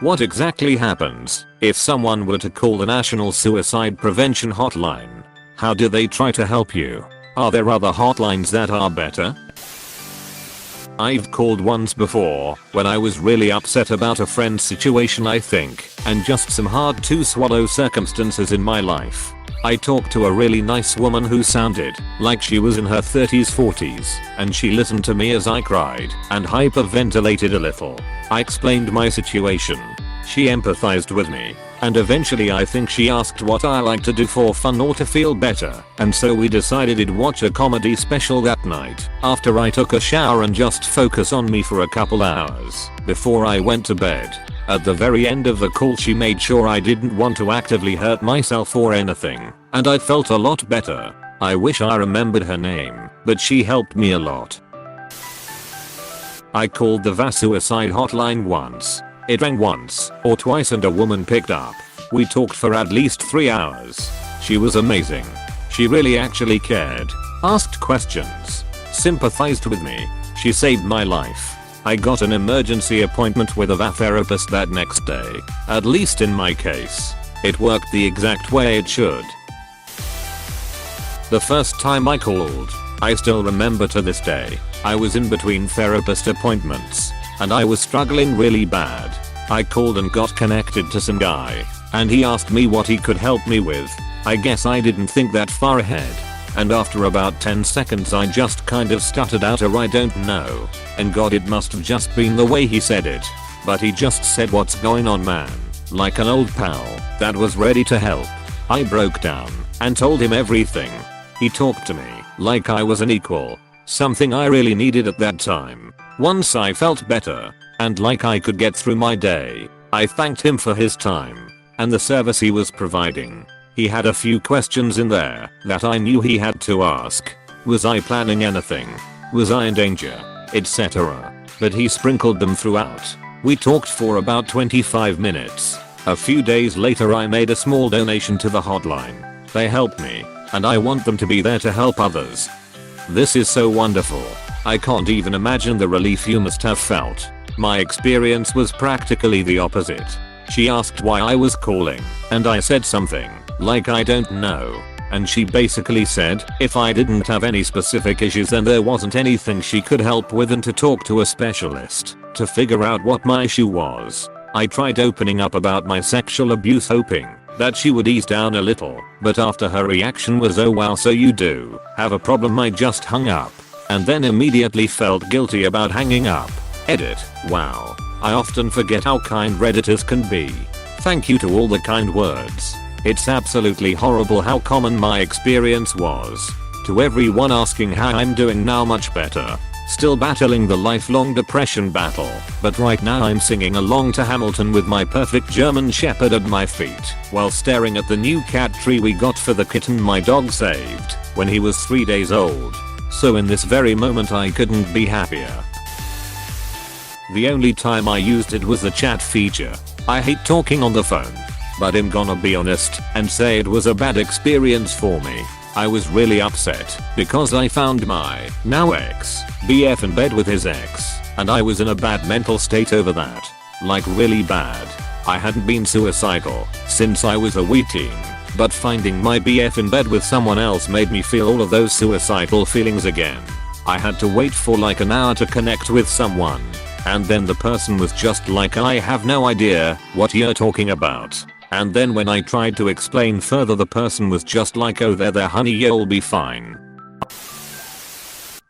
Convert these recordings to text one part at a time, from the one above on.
What exactly happens if someone were to call the National Suicide Prevention Hotline? How do they try to help you? Are there other hotlines that are better? I've called once before when I was really upset about a friend's situation I think, and just some hard to swallow circumstances in my life. I talked to a really nice woman who sounded like she was in her 30s 40s, and she listened to me as I cried and hyperventilated a little. I explained my situation. She empathized with me, and eventually I think she asked what I like to do for fun or to feel better, and so we decided to watch a comedy special that night after I took a shower and just focus on me for a couple hours before I went to bed. At the very end of the call she made sure I didn't want to actively hurt myself or anything, and I felt a lot better. I wish I remembered her name, but she helped me a lot. I called the VA suicide hotline once. It rang once or twice and a woman picked up. We talked for at least 3 hours. She was amazing. She really actually cared, asked questions, sympathized with me. She saved my life. I got an emergency appointment with a VA therapist that next day. At least in my case, it worked the exact way it should. The first time I called, I still remember to this day. I was in between therapist appointments, and I was struggling really bad. I called and got connected to some guy, and he asked me what he could help me with. I guess I didn't think that far ahead, and after about 10 seconds I just kind of stuttered out a "I don't know," and God, it must have just been the way he said it. But he just said, "What's going on, man?" like an old pal that was ready to help. I broke down and told him everything. He talked to me like I was an equal, something I really needed at that time. Once I felt better, and like I could get through my day, I thanked him for his time and the service he was providing. He had a few questions in there that I knew he had to ask. Was I planning anything? Was I in danger? Etc. But he sprinkled them throughout. We talked for about 25 minutes. A few days later I made a small donation to the hotline. They helped me, and I want them to be there to help others. This is so wonderful. I can't even imagine the relief you must have felt. My experience was practically the opposite. She asked why I was calling, and I said something like "I don't know," and she basically said if I didn't have any specific issues then there wasn't anything she could help with and to talk to a specialist to figure out what my issue was. I tried opening up about my sexual abuse hoping that she would ease down a little, but after her reaction was "Oh wow, so you do have a problem," I just hung up, and then immediately felt guilty about hanging up. Edit. Wow. I often forget how kind Redditors can be. Thank you to all the kind words. It's absolutely horrible how common my experience was. To everyone asking how I'm doing now, much better. Still battling the lifelong depression battle, but right now I'm singing along to Hamilton with my perfect German Shepherd at my feet while staring at the new cat tree we got for the kitten my dog saved when he was 3 days old. So in this very moment I couldn't be happier. The only time I used it was the chat feature. I hate talking on the phone, but I'm gonna be honest and say it was a bad experience for me. I was really upset because I found my now ex BF in bed with his ex, and I was in a bad mental state over that. Like really bad. I hadn't been suicidal since I was a wee teen, but finding my BF in bed with someone else made me feel all of those suicidal feelings again. I had to wait for like an hour to connect with someone, and then the person was just like, "I have no idea what you're talking about." And then when I tried to explain further, the person was just like, "Oh there honey, you'll be fine."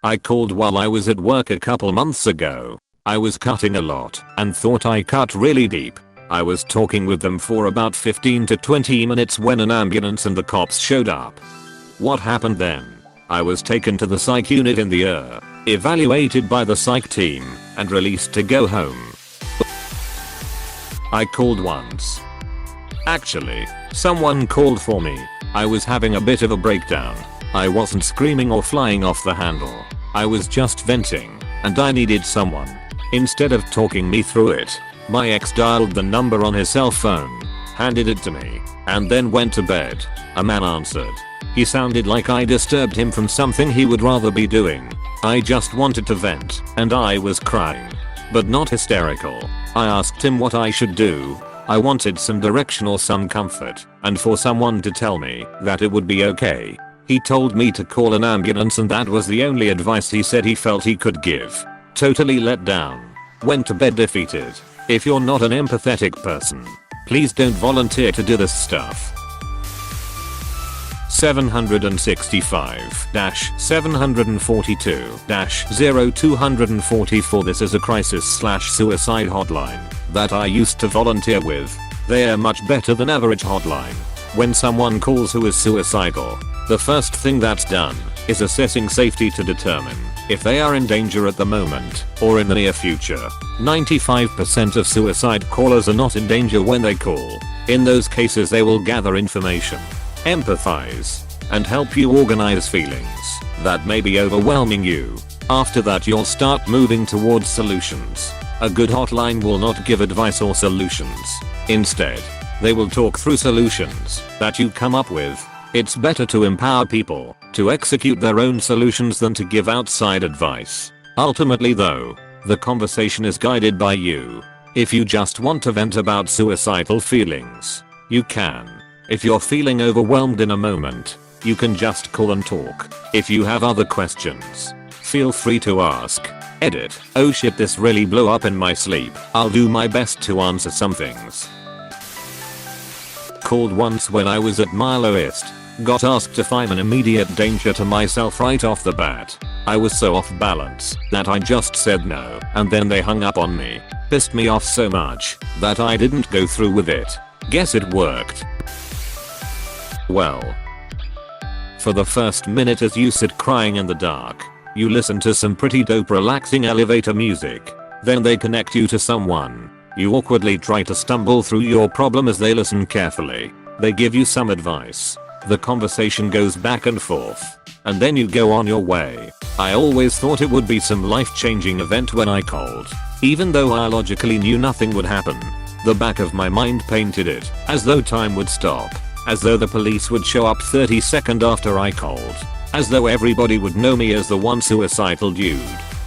I called while I was at work a couple months ago. I was cutting a lot and thought I cut really deep. I was talking with them for about 15 to 20 minutes when an ambulance and the cops showed up. What happened then? I was taken to the psych unit in the ER, evaluated by the psych team, and released to go home. I called once. Actually, someone called for me. I was having a bit of a breakdown. I wasn't screaming or flying off the handle. I was just venting, and I needed someone. Instead of talking me through it, my ex dialed the number on his cell phone, handed it to me, and then went to bed. A man answered. He sounded like I disturbed him from something he would rather be doing. I just wanted to vent, and I was crying. But not hysterical. I asked him what I should do. I wanted some direction or some comfort, and for someone to tell me that it would be okay. He told me to call an ambulance, and that was the only advice he said he felt he could give. Totally let down. Went to bed defeated. If you're not an empathetic person, please don't volunteer to do this stuff. 762-0244 This is a crisis/suicide hotline that I used to volunteer with. They are much better than average hotline. When someone calls who is suicidal, the first thing that's done is assessing safety to determine if they are in danger at the moment or in the near future. 95% of suicide callers are not in danger when they call. In those cases they will gather information, empathize, and help you organize feelings that may be overwhelming you. After that you'll start moving towards solutions. A good hotline will not give advice or solutions. Instead, they will talk through solutions that you come up with. It's better to empower people to execute their own solutions than to give outside advice. Ultimately though, the conversation is guided by you. If you just want to vent about suicidal feelings, you can. If you're feeling overwhelmed in a moment, you can just call and talk. If you have other questions, feel free to ask. Edit. Oh shit, this really blew up in my sleep. I'll do my best to answer some things. Called once when I was at my lowest. Got asked if I'm an immediate danger to myself right off the bat. I was so off balance that I just said no, and then they hung up on me. Pissed me off so much that I didn't go through with it. Guess it worked. Well, for the first minute as you sit crying in the dark, you listen to some pretty dope relaxing elevator music. Then they connect you to someone. You awkwardly try to stumble through your problem as they listen carefully. They give you some advice. The conversation goes back and forth, and then you go on your way. I always thought it would be some life-changing event when I called. Even though I logically knew nothing would happen, the back of my mind painted it as though time would stop. As though the police would show up 30 seconds after I called. As though everybody would know me as the one suicidal dude.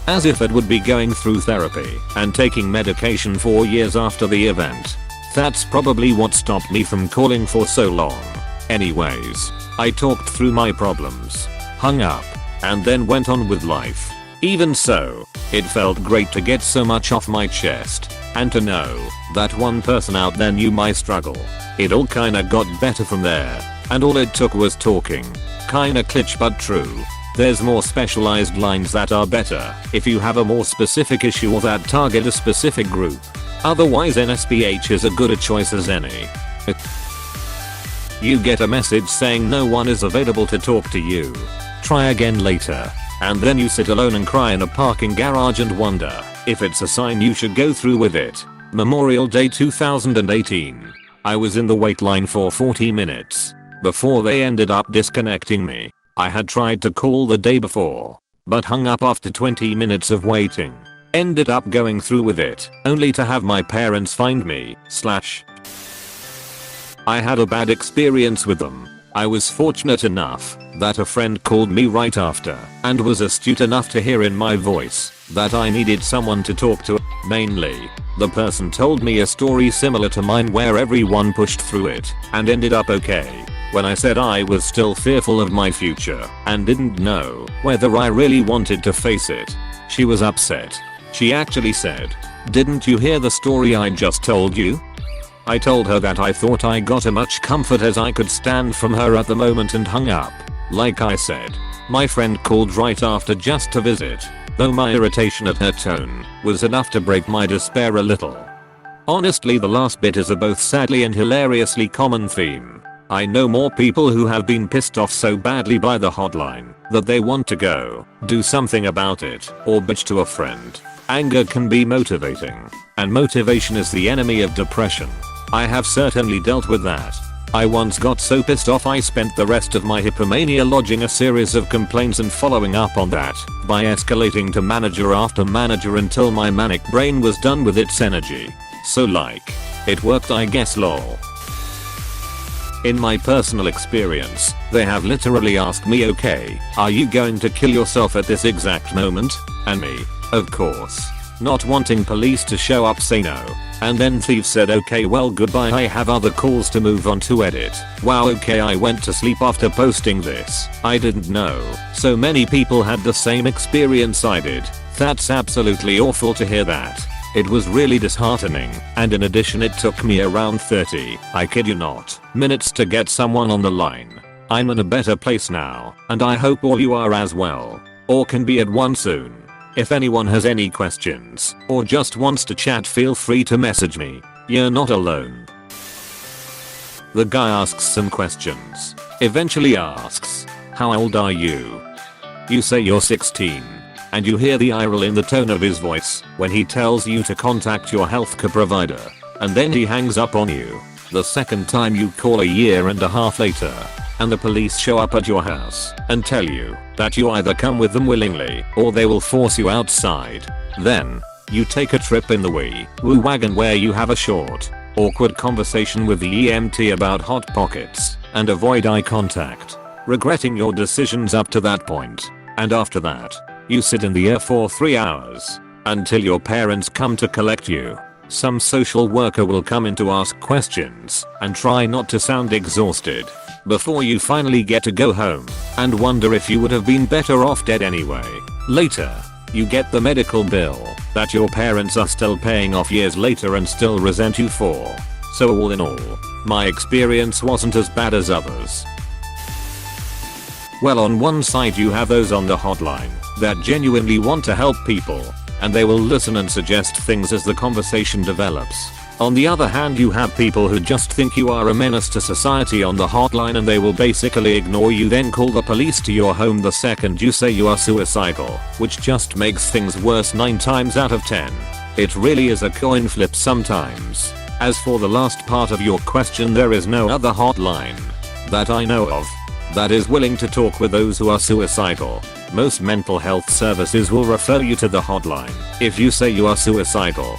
As if it would be going through therapy and taking medication 4 years after the event. That's probably what stopped me from calling for so long. Anyways, I talked through my problems, hung up, and then went on with life. Even so, it felt great to get so much off my chest, and to know that one person out there knew my struggle. It all kinda got better from there, and all it took was talking. Kinda glitch but true. There's more specialized lines that are better if you have a more specific issue or that target a specific group. Otherwise NSPH is as good a choice as any. You get a message saying no one is available to talk to you. Try again later. And then you sit alone and cry in a parking garage and wonder if it's a sign you should go through with it. Memorial Day 2018. I was in the wait line for 40 minutes before they ended up disconnecting me. I had tried to call the day before, but hung up after 20 minutes of waiting. Ended up going through with it, only to have my parents find me, I had a bad experience with them. I was fortunate enough that a friend called me right after and was astute enough to hear in my voice that I needed someone to talk to. Mainly, the person told me a story similar to mine where everyone pushed through it and ended up okay. When I said I was still fearful of my future and didn't know whether I really wanted to face it, she was upset. She actually said, "Didn't you hear the story I just told you?" I told her that I thought I got as much comfort as I could stand from her at the moment and hung up. Like I said, my friend called right after just to visit, though my irritation at her tone was enough to break my despair a little. Honestly, the last bit is a both sadly and hilariously common theme. I know more people who have been pissed off so badly by the hotline that they want to go do something about it or bitch to a friend. Anger can be motivating, and motivation is the enemy of depression. I have certainly dealt with that. I once got so pissed off I spent the rest of my hypomania lodging a series of complaints and following up on that by escalating to manager after manager until my manic brain was done with its energy. So like, it worked, I guess, lol. In my personal experience, they have literally asked me, "Okay, are you going to kill yourself at this exact moment?" And me, of course, Not wanting police to show up say no. And then thief said okay well goodbye, I have other calls to move on to edit. Wow, okay, I went to sleep after posting this. I didn't know so many people had the same experience I did. That's absolutely awful to hear that. It was really disheartening, and in addition it took me around 30, I kid you not, minutes to get someone on the line. I'm in a better place now, and I hope all you are as well. Or can be at one soon. If anyone has any questions, or just wants to chat, feel free to message me. You're not alone. The guy asks some questions. Eventually asks, how old are you? You say you're 16. And you hear the eye roll in the tone of his voice when he tells you to contact your healthcare provider. And then he hangs up on you. The second time you call a year and a half later, and the police show up at your house and tell you that you either come with them willingly or they will force you outside. Then, you take a trip in the woo wagon where you have a short, awkward conversation with the EMT about hot pockets and avoid eye contact, regretting your decisions up to that point. And after that, you sit in the air for 3 hours until your parents come to collect you. Some social worker will come in to ask questions and try not to sound exhausted before you finally get to go home and wonder if you would have been better off dead anyway. Later, you get the medical bill that your parents are still paying off years later and still resent you for. So all in all, my experience wasn't as bad as others. Well, on one side you have those on the hotline that genuinely want to help people, and they will listen and suggest things as the conversation develops. On the other hand, you have people who just think you are a menace to society on the hotline, and they will basically ignore you, then call the police to your home the second you say you are suicidal, which just makes things worse 9 times out of 10. It really is a coin flip sometimes. As for the last part of your question, there is no other hotline that I know of that is willing to talk with those who are suicidal. Most mental health services will refer you to the hotline if you say you are suicidal.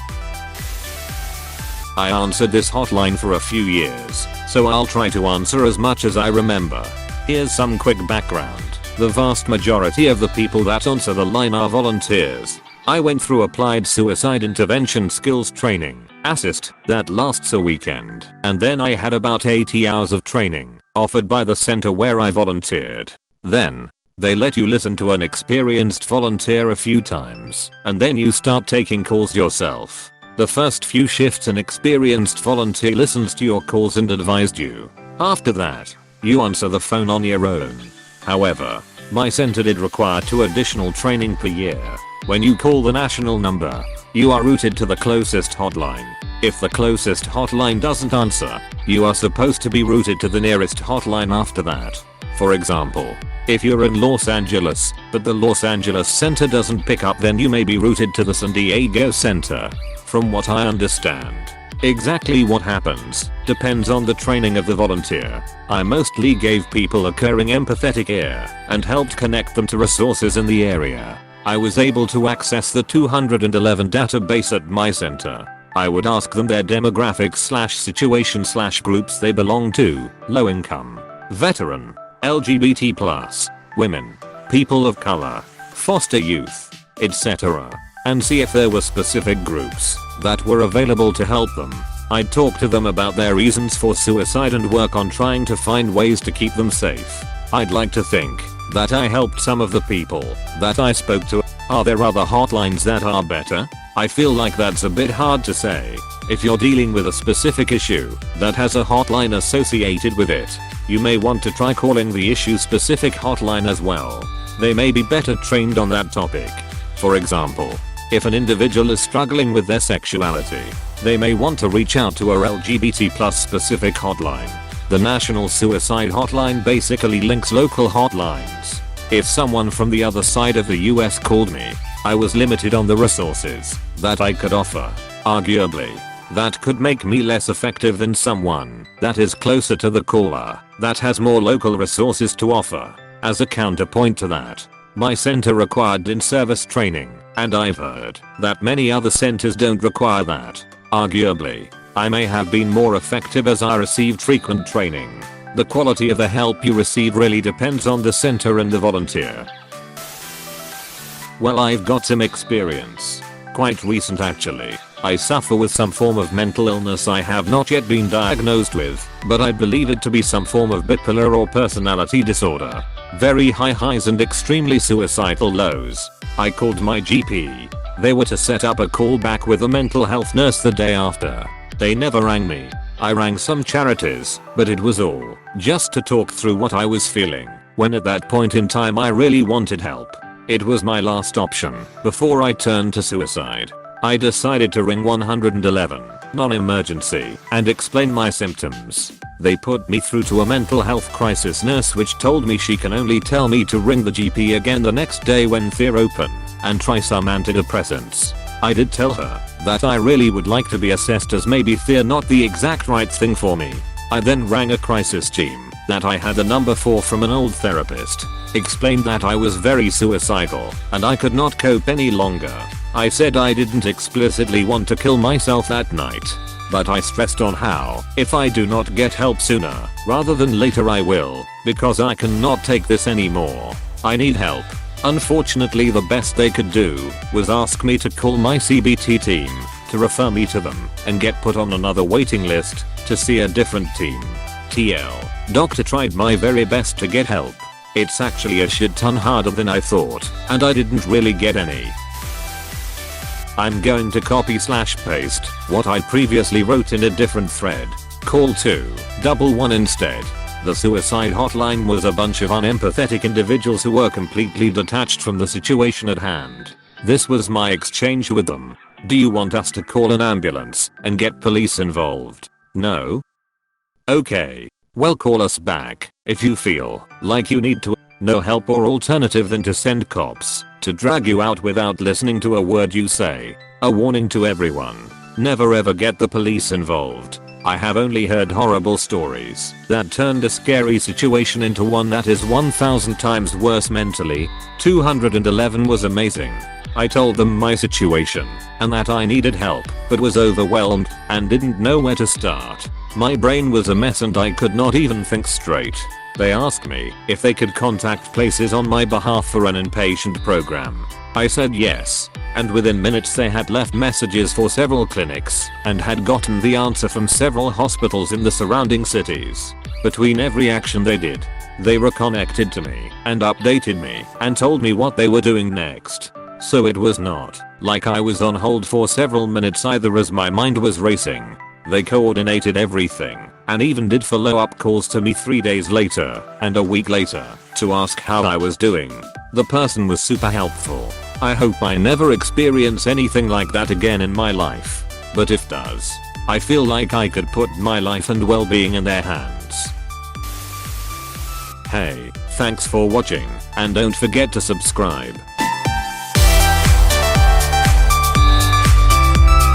I answered this hotline for a few years, so I'll try to answer as much as I remember. Here's some quick background. The vast majority of the people that answer the line are volunteers. I went through applied suicide intervention skills training, ASSIST, that lasts a weekend, and then I had about 80 hours of training offered by the center where I volunteered. Then, they let you listen to an experienced volunteer a few times, and then you start taking calls yourself. The first few shifts an experienced volunteer listens to your calls and advised you. After that, you answer the phone on your own. However, my center did require 2 additional training per year. When you call the national number, you are routed to the closest hotline. If the closest hotline doesn't answer, you are supposed to be routed to the nearest hotline after that. For example, if you're in Los Angeles, but the Los Angeles center doesn't pick up, then you may be routed to the San Diego center. From what I understand, exactly what happens depends on the training of the volunteer. I mostly gave people a caring, empathetic ear and helped connect them to resources in the area. I was able to access the 211 database at my center. I would ask them their demographics/situation/groups they belong to: low income, veteran, LGBT+, women, people of color, foster youth, etc. and see if there were specific groups that were available to help them. I'd talk to them about their reasons for suicide and work on trying to find ways to keep them safe. I'd like to think that I helped some of the people that I spoke to. Are there other hotlines that are better? I feel like that's a bit hard to say. If you're dealing with a specific issue that has a hotline associated with it, you may want to try calling the issue specific hotline as well. They may be better trained on that topic. For example, if an individual is struggling with their sexuality, they may want to reach out to a LGBT+ specific hotline. The National Suicide Hotline basically links local hotlines. If someone from the other side of the US called me, I was limited on the resources that I could offer. Arguably, that could make me less effective than someone that is closer to the caller, that has more local resources to offer. As a counterpoint to that, my center required in-service training, and I've heard that many other centers don't require that. Arguably, I may have been more effective as I received frequent training. The quality of the help you receive really depends on the center and the volunteer. Well, I've got some experience Quite recent actually. I suffer with some form of mental illness I have not yet been diagnosed with, but I believe it to be some form of bipolar or personality disorder. Very high highs and extremely suicidal lows. I called my GP. They were to set up a call back with a mental health nurse the day after. They never rang me. I rang some charities, but it was all just to talk through what I was feeling, when at that point in time I really wanted help. It was my last option before I turned to suicide. I decided to ring 111, non-emergency, and explain my symptoms. They put me through to a mental health crisis nurse which told me she can only tell me to ring the GP again the next day when they're open and try some antidepressants. I did tell her that I really would like to be assessed as maybe they're not the exact right thing for me. I then rang a crisis team that I had the number for from an old therapist, explained that I was very suicidal and I could not cope any longer. I said I didn't explicitly want to kill myself that night, but I stressed on how, if I do not get help sooner rather than later I will, because I cannot take this anymore. I need help. Unfortunately the best they could do was ask me to call my CBT team to refer me to them and get put on another waiting list to see a different team. TL. Doctor tried my very best to get help. It's actually a shit ton harder than I thought, and I didn't really get any. I'm going to copy/paste what I previously wrote in a different thread. Call 211 instead. The suicide hotline was a bunch of unempathetic individuals who were completely detached from the situation at hand. This was my exchange with them. Do you want us to call an ambulance and get police involved? No? Okay. Well, call us back if you feel like you need to. No help or alternative than to send cops to drag you out without listening to a word you say. A warning to everyone. Never ever get the police involved. I have only heard horrible stories that turned a scary situation into one that is 1000 times worse mentally. 211 was amazing. I told them my situation and that I needed help but was overwhelmed and didn't know where to start. My brain was a mess and I could not even think straight. They asked me if they could contact places on my behalf for an inpatient program. I said yes, and within minutes they had left messages for several clinics and had gotten the answer from several hospitals in the surrounding cities. Between every action they did, they reconnected to me and updated me and told me what they were doing next. So it was not like I was on hold for several minutes either, as my mind was racing. They coordinated everything and even did follow-up calls to me 3 days later and a week later to ask how I was doing. The person was super helpful. I hope I never experience anything like that again in my life. But if does, I feel like I could put my life and well-being in their hands. Hey, thanks for watching and don't forget to subscribe.